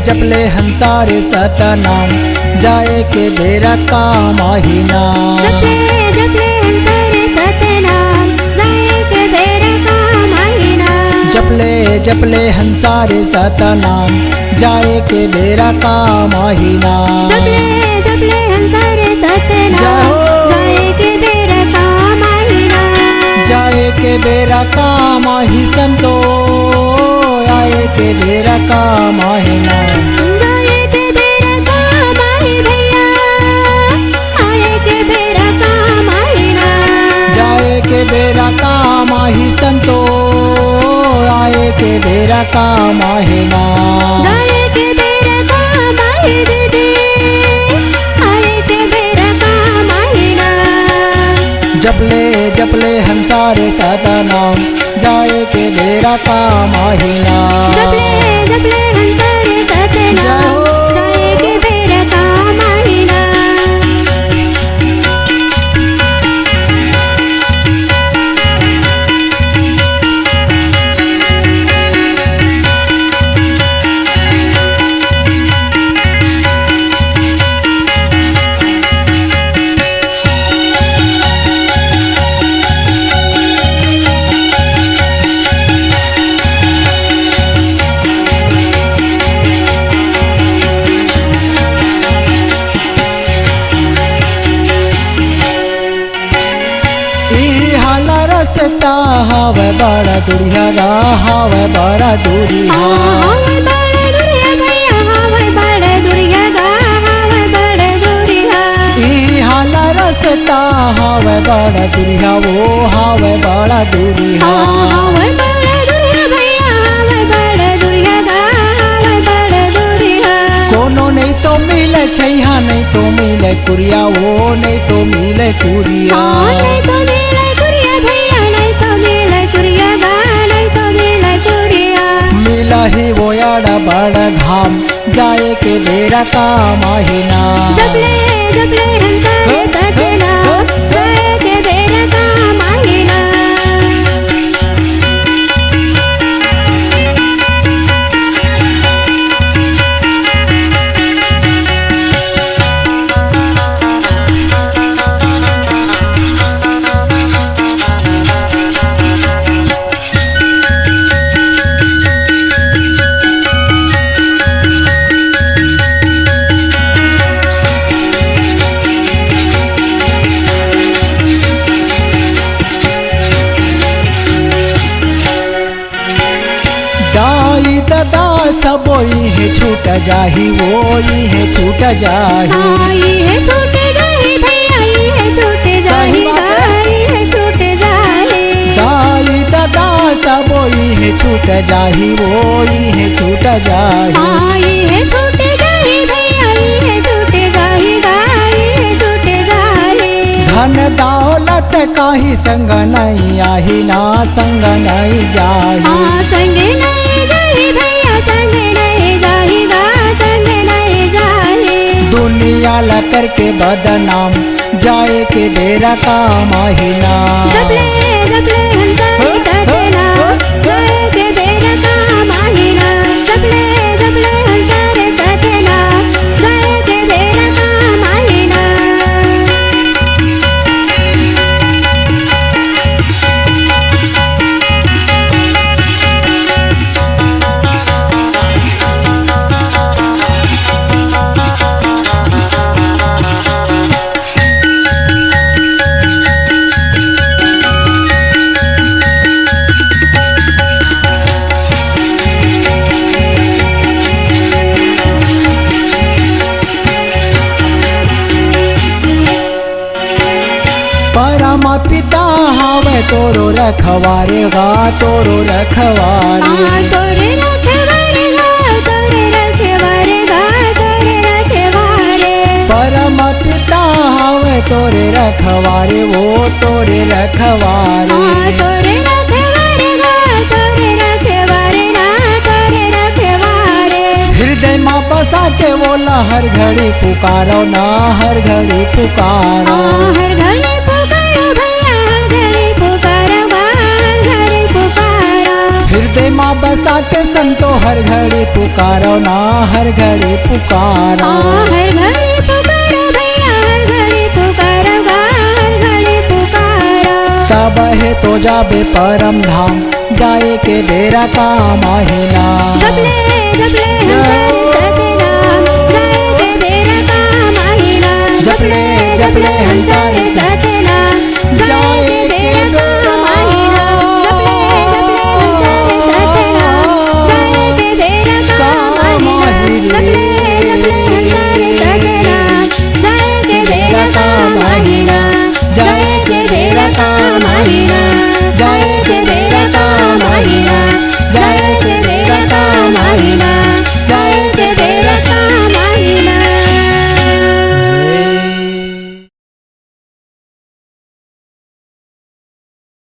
जपले हंसारे सतनाम जाए के बेरा काम आही नाम। जपले हंसारे सतनाम जाए के बेरा काम आही नाम। जपले हंसारे सतनाम जाए के बेरा काम आही नाम। जाए के बेरा काम आही संतो आए के बेरा काम आही नाम। जाए के बेरा काम आही भैया आए के बेरा काम आही नाम। जाए के बेरा काम आही संतो आए के बेरा काम आही नाम। जाए के बेरा काम आही दीदी आए के बेरा काम आही नाम। जपले हंसारे सतनाम जाए के बेरा काम आही नाम। जपले हंसारे सतनाम जाए के बेरा काम आही नाम। रसता हावे बड़ा दुरिया गा हावे बड़ा दुरिया। हावे बड़ा दुरिया भैया हावे बड़ा दुरिया गा हावे बड़ा दुरिया। ई हाला रसता हावे बड़ा दुरिया वो हावे बड़ा दुरिया। हावे बड़ा दुरिया भैया हावे बड़ा दुरिया गा हावे बड़ा दुरिया। कोनो नहीं तो मिले छैहा नहीं तो मिले कुरिया वो नहीं तो मिले कुरिया। नहीं तो मिले कुरिया भैया नहीं तो मिले कुरिया गा नहीं तो मिले कुरिया। मिला ही वो याड़ा बड़ा घाम जाए के बेरा काम आही नाम। जपले हंसारे सतनाम जाए के बेरा काम आही नाम। दाई दादा सब है छूट जाही वो है छूट जाही। आई है छूट जाही भैया आई है छूट जाही आई है छूट जाही। दाई दादा सब है छूट जाही वो है छूट जाही। आई है छूट जाही भैया आई है छूट जाही आई है छूट जाही। धन दौलत काही संग नहीं आही ना संग नहीं जाही। संग नहीं जाही भैया संग नहीं जाही गा संग नहीं जाही। दुनिया ला करके बदनाम जाए के बेरा काम आही नाम। जपले हंसारे सतनाम जाए के बेरा काम आही नाम। जपले हंसारे सतनाम जाए के बेरा काम आही नाम। परमा पिता हावे तोरो रखवारे गा तोरो रखवारे। तोरे रखवारे गा तोरे रखवारे गा तोरे रखवारे। परम पिता हावे तोरे रखवारे वो तोरे रखवारे। तोरे रखवारे गा तोरे रखवारे ना तोरे रखवारे। हृदय माँ बसा के बोला हर घड़ी पुकारो ना हर घड़ी पुकारो। हर घड़ी पुकारो भैया हर घड़ी पुकारो गा हर घड़ी पुकारो। हृदय माँ बसा के संतो हर घड़ी पुकारो ना, हर घड़ी पुकारो। हर घड़ी पुकारो भैया, हर घड़ी पुकारो गा, हर घड़ी पुकारो। तब है तो जाबे परम धाम, जाए के बेरा का माहिना। जबले जबले हंसर